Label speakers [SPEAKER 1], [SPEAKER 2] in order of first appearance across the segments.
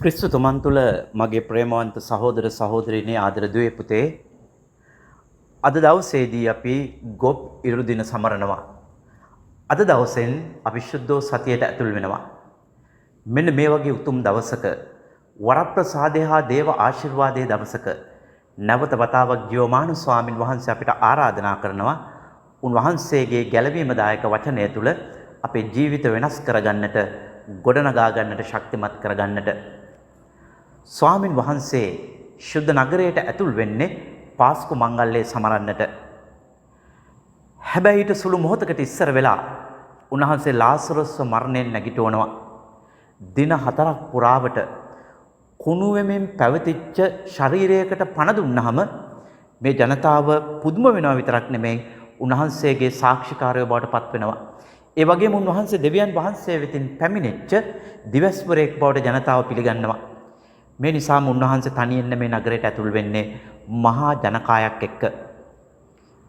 [SPEAKER 1] ක්‍රිස්තු තුමන් තුළ මගේ ප්‍රේමවන්ත සහෝදර සහෝදරියනි ආදර දුවේ පුතේ අද දවසේදී අපි ගොප් ඉරු දින සමරනවා. අද දවසෙන් අපි සුද්ධෝ සතියට ඇතුල් වෙනවා. මෙන්න මේ වගේ උතුම් දවසක වරප්‍රසාදය හා දේව ආශිර්වාදයේ දවසක නැවත වතාවක් ජීවමාන ස්වාමින් වහන්සේ අපිට ආරාධනා කරනවා උන්වහන්සේගේ ගැලවීමදායක වචනය තුළ අපේ ජීවිත වෙනස් කරගන්නට ගොඩනගා ගන්නට ශක්තිමත් කරගන්නට. ස්වාමින් වහන්සේ ශුද්ධ නගරයට ඇතුල් වෙන්නේ පාස්කු මංගල්‍යය සමරන්නට. හැබැයි ඊට සුළු මොහොතකට ඉස්සර වෙලා උන්වහන්සේ ලාසරස්ව මරණයෙන් නැගිටවනවා. දින 4ක් පුරාවට කුණු වෙමින් පැවතිච්ච ශරීරයකට පණ දුන්නාම මේ ජනතාව පුදුම වෙනවා විතරක් නෙමෙයි උන්වහන්සේගේ සාක්ෂිකාරයෝ බවට පත් වෙනවා. ඒ වගේම උන්වහන්සේ දෙවියන් වහන්සේ වෙතින් පැමිණෙච්ච දිවස්වරයෙක් බවට ජනතාව පිළිගන්නවා. මේ නිසාම උන්වහන්සේ තනියෙන් මේ නගරයට ඇතුල් වෙන්නේ මහා ජනකායක් එක්ක.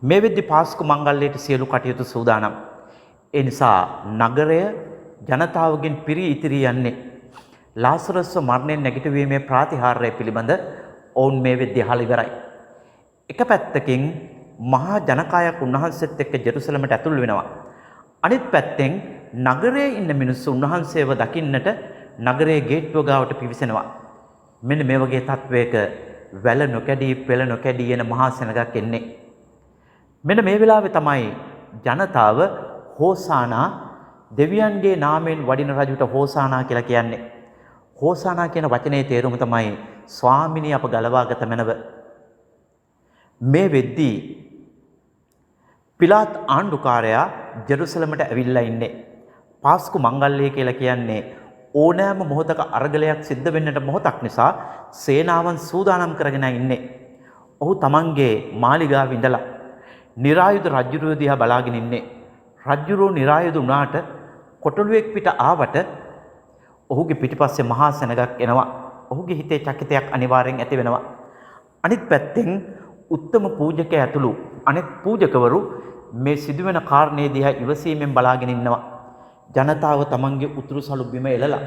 [SPEAKER 1] මේ වෙද්දි පාස්කු මංගල්‍යයට සියලු කටයුතු සූදානම්. ඒ නිසා නගරය ජනතාවගෙන් පිරී ඉතිරී යන්නේ ලාසරස්ව මරණයෙන් නැගිටීමේ ප්‍රාතිහාර්යය පිළිබඳ ඔවුන් මේ වෙද්දි අහලා ඉවරයි. එක පැත්තකින් මහා ජනකායක් උන්වහන්සේත් එක්ක ජෙරුසලමට ඇතුල් වෙනවා. අනිත් පැත්තෙන් නගරයේ ඉන්න මිනිස්සු උන්වහන්සේව දකින්නට නගරයේ ගේට්ටුව ගාවට පිවිසෙනවා. මෙන්න මේ වගේ තත්වයක වැල නොකැඩී පෙළ නොකැඩී යන මහා සෙනගක් එන්නේ. මෙන්න මේ වෙලාවේ තමයි ජනතාව හෝසානා දෙවියන්ගේ නාමයෙන් වඩින රජුට හෝසානා කියලා කියන්නේ. හෝසානා කියන වචනේ තේරුම තමයි ස්වාමිනී අප ගලවාගත මැනව. මේ වෙද්දී පිලාත් ආණ්ඩුකාරයා ජෙරුසලමට ඇවිල්ලා ඉන්නේ. පාස්කු මංගල්‍යය කියලා කියන්නේ ඕනෑම මොහොතක අරගලයක් සිද්ධ වෙන්නට මොහොතක් නිසා සේනාවන් සූදානම් කරගෙන ඉන්නේ. ඔහු තමන්ගේ මාලිගාවේ ඉඳලා නිරායුධ රජුරුව දිහා බලාගෙන ඉන්නේ. රජුරුව නිරායුධ වුණාට කොටලුවෙක් පිට ආවට ඔහුගේ පිටිපස්සේ මහා සෙනගක් එනවා. ඔහුගේ හිතේ චකිතයක් අනිවාර්යෙන් ඇති වෙනවා. අනිත් පැත්තෙන් උත්තම පූජකයා ඇතුළු අනෙක් පූජකවරු මේ සිදුවෙන කාරණේ දිහා ඉවසීමෙන් බලාගෙන ඉන්නවා. ජනතාව තමන්ගේ උතුරු සලු බිම එලලා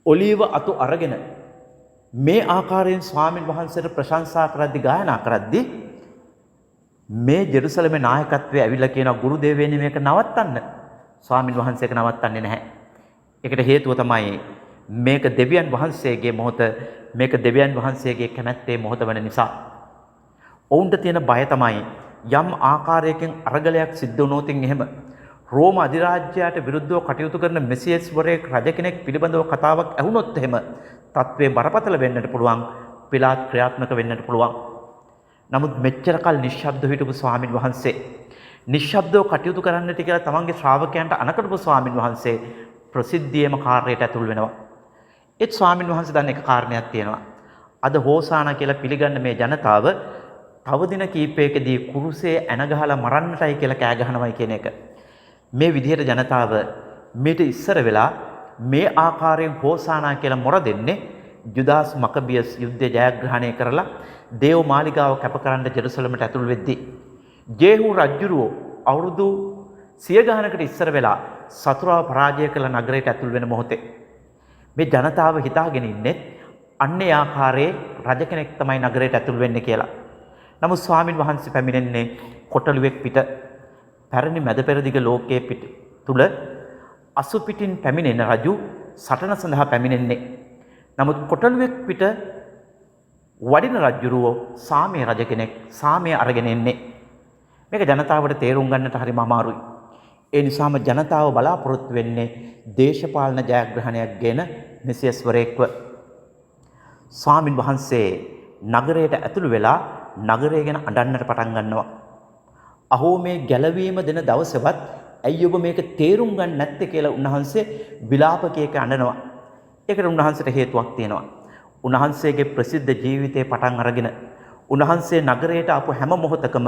[SPEAKER 1] ඔලීව අතු අරගෙන මේ ආකාරයෙන් ස්වාමින් වහන්සේට ප්‍රශංසා කරද්දී ගායනා කරද්දී මේ ජෙරුසලමේ නායකත්වයේ ඇවිල්ලා කියන ගුරු දේවයනි මේක නවත්තන්න. ස්වාමින් වහන්සේක නවත්තන්නේ නැහැ. ඒකට හේතුව තමයි මේක දෙවියන් වහන්සේගේ මොහොත, මේක දෙවියන් වහන්සේගේ කැමැත්තේ මොහොත වෙන නිසා. ඔවුන්ට තියෙන බය තමයි යම් ආකාරයකින් අරගලයක් සිද්ධ වුණොත් එහෙම රෝම අධිරාජ්‍යයට විරුද්ධව කටයුතු කරන මෙසියස් වරයෙක් රජ කෙනෙක් පිළිබඳව කතාවක් ඇහුනොත් එහෙම තත්ත්වය බරපතල වෙන්නට පුළුවන්, පිලාත් ක්‍රියාත්මක වෙන්නට පුළුවන්. නමුත් මෙච්චර කල් නිශ්ශබ්ද හිටපු ස්වාමින් වහන්සේ නිශ්ශබ්දව කටයුතු කරන්නට කියලා තමන්ගේ ශ්‍රාවකයන්ට අනකටපු ස්වාමින් වහන්සේ ප්‍රසිද්ධියේම කාර්යයට ඇතුල් වෙනවා. ඒත් ස්වාමින් වහන්සේ දන්න එක කාරණයක් තියෙනවා. අද හෝසානා කියලා පිළිගන්න මේ ජනතාව තව දින කීපයකදී කුරුසේ ඇන ගහලා මරන්නටයි කියලා කෑ ගහනවයි කියන එක. මේ විදිහට ජනතාව මේට ඉස්සර වෙලා මේ ආකාරයෙන් හෝසානා කියලා මොර දෙන්නේ ජුදාස් මකබියස් යුද්ධය ජයග්‍රහණය කරලා දේව මාලිගාව කැපකරන්න ජෙරුසලමට ඇතුල් වෙද්දී ජේහු රජුරෝ අවුරුදු 100 ගණනකට ඉස්සර වෙලා සතුරාව පරාජය කළ නගරයට ඇතුල් වෙන මොහොතේ මේ ජනතාව හිතාගෙන ඉන්නේ අන්නේ ආකාරයේ රජ කෙනෙක් තමයි නගරයට ඇතුල් වෙන්නේ කියලා. නමුත් ස්වාමින් වහන්සේ පැමිණෙන්නේ කොටලුවෙක් පිට. පැරණි මැද පෙරදිග ලෝකයේ පිට තුල අසු පිටින් පැමිණෙන රජු සටන සඳහා පැමිණෙන්නේ. නමුත් කොටලුවෙක් පිට වඩින රජුරෝ සාමයේ රජ කෙනෙක් සාමයේ අරගෙන එන්නේ. මේක ජනතාවට තේරුම් ගන්නට හරිම අමාරුයි. ඒ නිසාම ජනතාව බලාපොරොත්තු වෙන්නේ දේශපාලන ජයග්‍රහණයක් ගෙන මෙසියස් වරයෙක්ව. ස්වාමින් වහන්සේ නගරයට ඇතුළු වෙලා නගරය ගැන අඬන්නට පටන් ගන්නවා. අහෝ මේ ගැලවීම දෙන දවසවත් ඇයි ඔබ මේක තේරුම් ගන්න නැත්තේ කියලා උන්වහන්සේ විලාපකයක අඬනවා. ඒකට උන්වහන්සේට හේතුවක් තියෙනවා. උන්වහන්සේගේ ප්‍රසිද්ධ ජීවිතේ පටන් අරගෙන උන්වහන්සේ නගරයට ආපු හැම මොහොතකම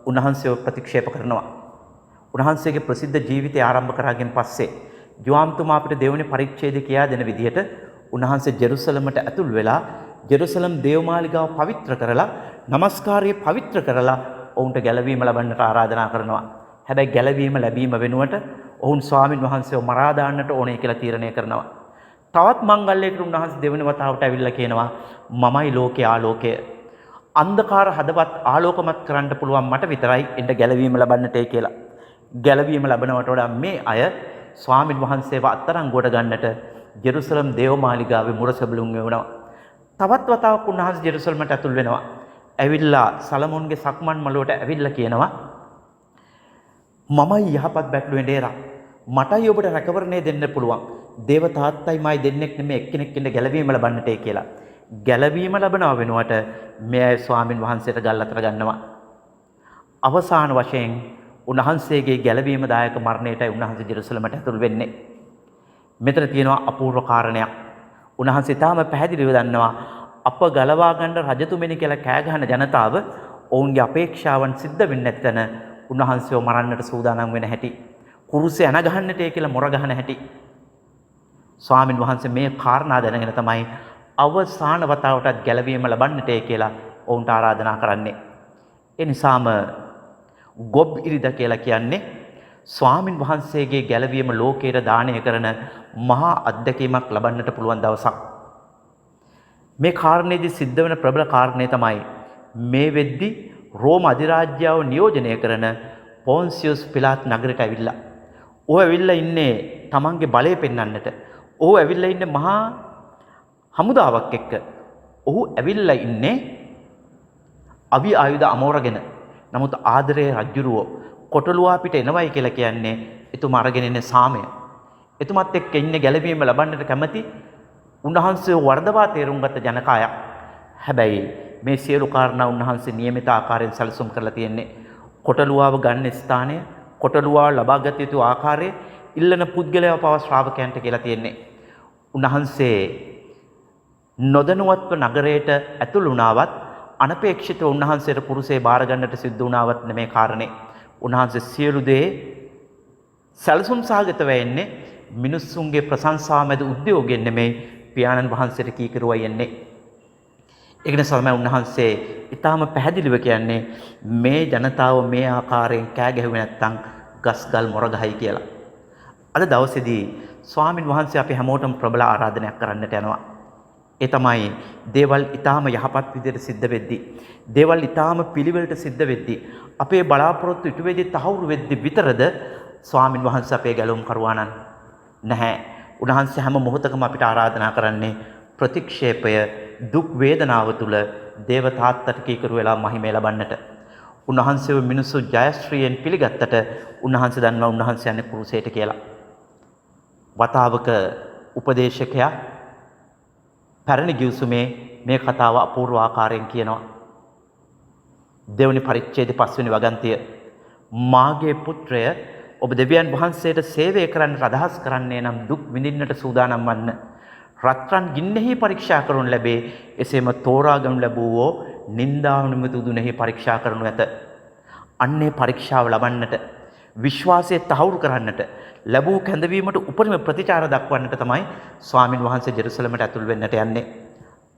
[SPEAKER 1] උන්වහන්සේව ප්‍රතික්ෂේප කරනවා. උන්වහන්සේගේ ප්‍රසිද්ධ ජීවිතය ආරම්භ කරාගෙන පස්සේ ජෝම්තුමා අපිට දෙවනි පරිච්ඡේදය කියා දෙන විදිහට උන්වහන්සේ ජෙරුසලමට ඇතුල් වෙලා ජෙරුසලම් දේවමාලිගාව පවිත්‍ර කරලා නමස්කාරය පවිත්‍ර කරලා ඔවුන්ට ගැලවීම ලබන්නට ආරාධනා කරනවා. හැබැයි ගැලවීම ලැබීම වෙනුවට ඔවුන් ස්වාමින් වහන්සේව මරා දාන්නට ඕනේ කියලා තීරණය කරනවා. තවත් මංගල්‍යයකට උන්වහන්සේ දෙවෙනි වතාවට ඇවිල්ලා කියනවා මමයි ලෝකේ ආලෝකය. අන්ධකාර හදවත් ආලෝකමත් කරන්න පුළුවන් මට විතරයි එන්න ගැලවීම ලබන්නට කියලා. ගැලවීම ලැබනවට වඩා මේ අය ස්වාමින් වහන්සේව අත්අඩංගුවට ගන්නට ජෙරුසලම් දේවමාලිගාවේ මුරසබළුන් වෙනවා. තවත් වතාවක් උන්වහන්සේ ජෙරුසලමට ඇතුල් වෙනවා. ඇවිල්ලා සලමොන්ගේ සක්මන් මළුවට ඇවිල්ලා කියනවා මමයි යහපත් බැටළුවේ ඩේරා. මටයි ඔබට රැකවරණය දෙන්න පුළුවන්. දේව තාත්තයි මයි දෙන්නෙක් නෙමෙයි එක්කෙනෙක් ඉන්න ගැලවීම ලබන්නටේ කියලා. ගැලවීම ලබනව වෙනුවට මේ අය ස්වාමින් වහන්සේට ගල් අතර ගන්නවා. අවසාන වශයෙන් උන්වහන්සේගේ ගැලවීම දායක මරණයටයි උන්වහන්සේ ජෙරුසලමට ඇතුල් වෙන්නේ. මෙතන තියෙනවා අපූර්ව කාරණයක්. උන්වහන්සේ තාම පැහැදිලිව දන්නවා අප ගලවා ගන්න රජතුමනි කියලා කෑ ගහන ජනතාව ඔවුන්ගේ අපේක්ෂාවන් සිද්ධ වෙන්නේ නැත්නම් උන්වහන්සේව මරන්නට සූදානම් වෙන හැටි. කුරුසේ අන ගහන්නට කියලා මොර ගහන හැටි. ස්වාමින් වහන්සේ මේ කාරණා දැනගෙන තමයි අවසාන වතාවටත් ගැලවීම ලබන්නට කියලා ඔවුන්ට ආරාධනා කරන්නේ. ඒ නිසාම ගොබ් ඉරිද කියලා කියන්නේ ස්වාමින් වහන්සේගේ ගැලවීම ලෝකයට දානය කරන මහා අත්දැකීමක් ලබන්නට පුළුවන් දවසක්. මේ කාරණේදී සිද්ධ වෙන ප්‍රබල කාරණේ තමයි මේ වෙද්දි රෝම අධිරාජ්‍යව නියෝජනය කරන පොන්සියස් පිලාත් නගරයට ඇවිල්ලා. ඔහු ඇවිල්ලා ඉන්නේ තමන්ගේ බලය පෙන්වන්නට. ඔහු ඇවිල්ලා ඉන්නේ මහා හමුදාවක් එක්ක. ඔහු ඇවිල්ලා ඉන්නේ අවි ආයුධ අමෝරගෙන. නමුත් ආදරේ රජුරුවෝ කොටලුවා පිට එනවයි කියලා කියන්නේ එතුමා අරගෙන ඉන්නේ සාමය. එතුමත් එක්ක ඉන්නේ ගැලවීම ලබන්නට කැමති උන්වහන්සේ වර්ධවා තේරුම් ගත්ත ජනකායක්. හැබැයි මේ සියලු කාරණා උන්වහන්සේ නියමිත ආකාරයෙන් සැලසුම් කරලා තියෙන්නේ. කොටලුවාව ගන්න ස්ථානය, කොටලුවාව ලබා ගත යුතු ආකාරය, ඉල්ලන පුද්ගලයා පව ශ්‍රාවකයන්ට කියලා තියෙන්නේ. උන්වහන්සේ නොදැනුවත්ව නගරයට ඇතුළු වුණාවත් අනපේක්ෂිතව උන්වහන්සේට කුරුසේ බාර ගන්නට සිද්ධ වුණාවත් නෙමේ කාරණේ. උන්වහන්සේ සියලු දේ සැලසුම් සහගත වෙන්නේ මිනිස්සුන්ගේ ප්‍රශංසාව මැද උද්‍යෝගයෙන් නෙමේ පියාණන් වහන්සේට කීකරුවයි යන්නේ. ඒක නිසා තමයි උන්වහන්සේ ඊටාම පැහැදිලිව කියන්නේ මේ ජනතාව මේ ආකාරයෙන් කෑ ගැහුවේ නැත්නම් ගස්ගල් මොර ගහයි කියලා. අද දවසේදී ස්වාමින් වහන්සේ අපි හැමෝටම ප්‍රබල ආරාධනයක් කරන්නට යනවා. ඒ තමයි දේවල් ඊටාම යහපත් විදිහට සිද්ධ වෙද්දී, දේවල් ඊටාම පිළිවෙලට සිද්ධ වෙද්දී, අපේ බලාපොරොත්තු ඉටු වෙද්දී තහවුරු වෙද්දී විතරද ස්වාමින් වහන්සේ අපේ ගැලවුම් කරුවානන් නැහැ. උන්වහන්සේ හැම මොහොතකම අපිට ආරාධනා කරන්නේ ප්‍රතික්ෂේපය, දුක් වේදනාව තුල දේව තාත්තට කීකරු වෙලා මහිමය ලබන්නට. උන්වහන්සේව මිනිස්සු ජයශ්‍රීයෙන් පිළිගත්තට උන්වහන්සේ දන්නවා උන්වහන්සේ යන්නේ කුරුසයට කියලා. වතාවක උපදේශකයා පැරණි ගිවිසුමේ මේ කතාව අපූර්ව ආකාරයෙන් කියනවා. දෙවනි පරිච්ඡේදයේ 5 වෙනි වගන්තිය. මාගේ පුත්‍රය ඔබ දෙවියන් වහන්සේට සේවය කරන්න අදහස් කරන්නේ නම් දුක් විඳින්නට සූදානම් වන්න. රත්රන් ගින්නෙහි පරීක්ෂා කරනු ලැබේ. එසේම තෝරාගනු ලැබුවෝ නින්දාවනම තුදුනෙහි පරීක්ෂා කරනු ඇත. අන්නේ පරීක්ෂාව ලබන්නට, විශ්වාසය තහවුරු කරන්නට, ලැබූ කැඳවීමට උපරිම ප්‍රතිචාර දක්වන්නට තමයි ස්වාමින් වහන්සේ ජෙරුසලමට ඇතුල් වෙන්නට යන්නේ.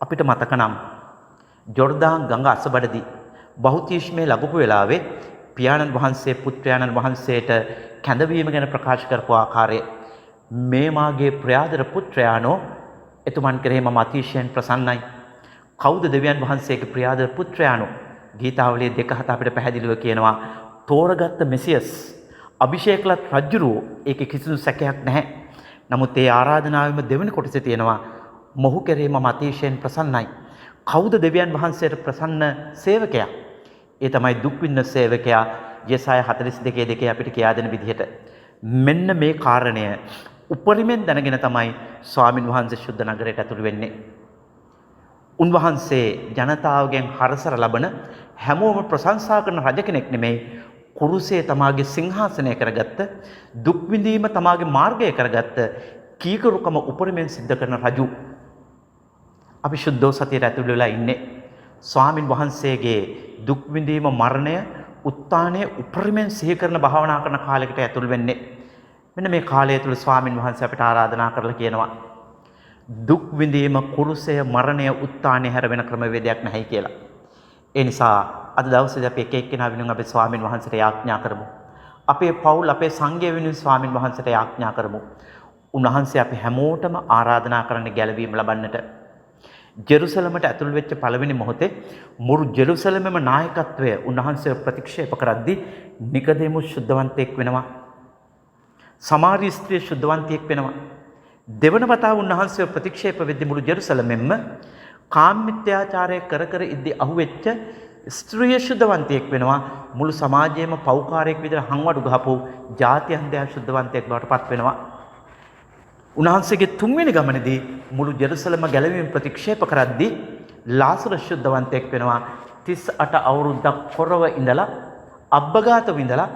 [SPEAKER 1] අපිට මතක නම් ජෝර්දාන් ගඟ අසබඩදී බහුතීෂ්මේ ලැබපු වෙලාවේ පියාණන් වහන්සේ පුත්‍රයාණන් වහන්සේට කැඳවීම ගැන ප්‍රකාශ කරපු ආකාරය, මේ මාගේ ප්‍රයාදර පුත්‍රයාණෝ, එතුමන් කෙරෙහි මම අතිශයින් ප්‍රසන්නයි. කවුද දෙවියන් වහන්සේගේ ප්‍රයාදර පුත්‍රයාණෝ? ගීතාවලියේ 2:7 අපිට පැහැදිලිව කියනවා තෝරගත්ත මෙසියස් අභිෂේකලත් රජුරෝ. ඒකේ කිසිදු සැකයක් නැහැ. නමුත් ඒ ආරාධනාවෙම දෙවෙනි කොටසේ තියෙනවා මොහු කෙරෙහි මම අතිශයින් ප්‍රසන්නයි. කවුද දෙවියන් වහන්සේට ප්‍රසන්න සේවකයා? ඒ තමයි දුක් විඳින සේවකයා. යෙසාය 42:2 අපිට කියා දෙන විදිහට මෙන්න මේ කාරණය උපරිමෙන් දැනගෙන තමයි ස්වාමින් වහන්සේ ශුද්ධ නගරයට ඇතුළු වෙන්නේ. උන්වහන්සේ ජනතාවගෙන් හරසර ලබන, හැමෝම ප්‍රශංසා කරන රජ කෙනෙක් නෙමෙයි. කුරුසේ තමාගේ සිංහාසනය කරගත්ත, දුක් විඳීම තමාගේ මාර්ගය කරගත්ත, කීකරුකම උපරිමෙන් සිද්ධ කරන රජු. අපි ශුද්ධෝ සතියට ඇතුළු වෙලා ඉන්නේ. ස්වාමින් වහන්සේගේ දුක් විඳීම, මරණය, උත්ථානය උපරිමෙන් සිහි කරන භාවනා කරන කාලයකට ඇතුළු වෙන්නේ. මෙන්න මේ කාලය තුල ස්වාමින් වහන්සේ අපිට ආරාධනා කරලා කියනවා දුක් විඳීම, කුරුසය, මරණය, උත්ථානය හැර වෙන ක්‍රමවේදයක් නැහැ කියලා. ඒ නිසා අද දවසේදී අපි එක එක්කෙනා වෙනුවෙන් අපේ ස්වාමින් වහන්සේට යාඥා කරමු. අපේ පවුල්, අපේ සංඝය වෙනුවෙන් ස්වාමින් වහන්සේට යාඥා කරමු. උන්වහන්සේ අපි හැමෝටම ආරාධනා කරන්න ගැලවීම ලබන්නට. ජෙරුසලමට ඇතුල් වෙච්ච පළවෙනි මොහොතේ මුළු ජෙරුසලමේම නායකත්වය උන්වහන්සේ ප්‍රතික්ෂේප කරද්දී නිකදෙමුස් ශුද්ධවන්තයෙක් වෙනවා. සමාරිය ස්ත්‍රිය ශුද්ධවන්තියෙක් වෙනවා. දෙවන වතාව උන්වහන්සේ ප්‍රතික්ෂේප වෙද්දී මුළු ජෙරුසලමෙන්ම කාමමිත්‍යාචාරය කර කර ඉද්දී අහුවෙච්ච ස්ත්‍රිය ශුද්ධවන්තියෙක් වෙනවා. මුළු සමාජයේම පෞකාරයෙක් විදිහට හංවඩු ගහපු ජාත්‍යන්තයා ශුද්ධවන්තයෙක් බවට පත් වෙනවා. උන්වහන්සේගේ තුන්වෙනි ගමනේදී මුළු ජෙරුසලම ගැලවීම ප්‍රතික්ෂේප කරද්දී ලාසරස් ශුද්ධවන්තයෙක් වෙනවා. 38 අවුරුද්දක් කොරව ඉඳලා අබ්බගාතව ඉඳලා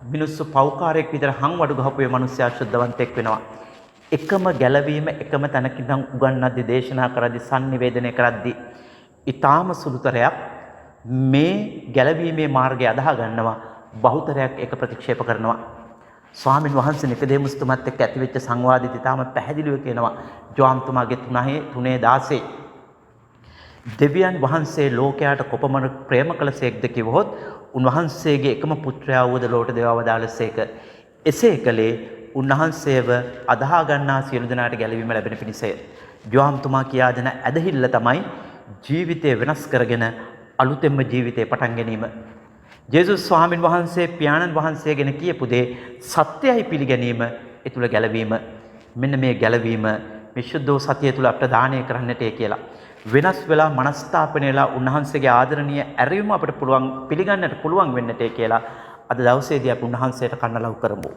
[SPEAKER 1] මිනිස්සු පෞකාරයෙක් විදිහට හංවඩු ගහපු මේ මිනිස්සයා ශුද්ධවන්තයෙක් වෙනවා. එකම ගැලවීම එකම තැනක ඉඳන් උගන්වද්දී දේශනා කරද්දී sannivedanaya කරද්දී ඊටාම සුළුතරයක් මේ ගැලවීමේ මාර්ගය අදහා ගන්නවා. බහුතරයක් ඒක ප්‍රතික්ෂේප කරනවා. ස්වාමීන් වහන්සේ නිකදේමුස්තුමත් එක්ක ඇතිවෙච්ච සංවාදිත ඊටාම පැහැදිලිව කියනවා. ජෝම්තුමාගේ 3:16 දෙවියන් වහන්සේ ලෝකයට කොපමණ ප්‍රේම කළසේක්ද කිවහොත් උන්වහන්සේගේ එකම පුත්‍රයා වූද ලෝට දෙවවදාළසේක. එසේ කළේ උන්වහන්සේව අදහා ගන්නා සියලු දෙනාට ගැලවීම ලැබෙන පිණිසය. ජෝම්තුමා කියා දෙන ඇදහිල්ල තමයි ජීවිතය වෙනස් කරගෙන අලුතෙන්ම ජීවිතේ පටන් ගැනීම. ජේසුස් ස්වාමින් වහන්සේ පියාණන් වහන්සේ ගැන කියපු දේ සත්‍යයි පිළිගැනීම ඒ තුල ගැලවීම. මෙන්න මේ ගැලවීම මේ සුද්ධ සතිය තුල අපට දානය කරන්නට කියලා. වෙනස් වෙලා මනස්ථාපනය වෙලා උන්වහන්සේගේ ආදරණීය ඇරයුම අපිට පුළුවන් පිළිගන්නට පුළුවන් වෙන්නට කියලා අද දවසේදී අපි උන්වහන්සේට කන්නලව් කරමු.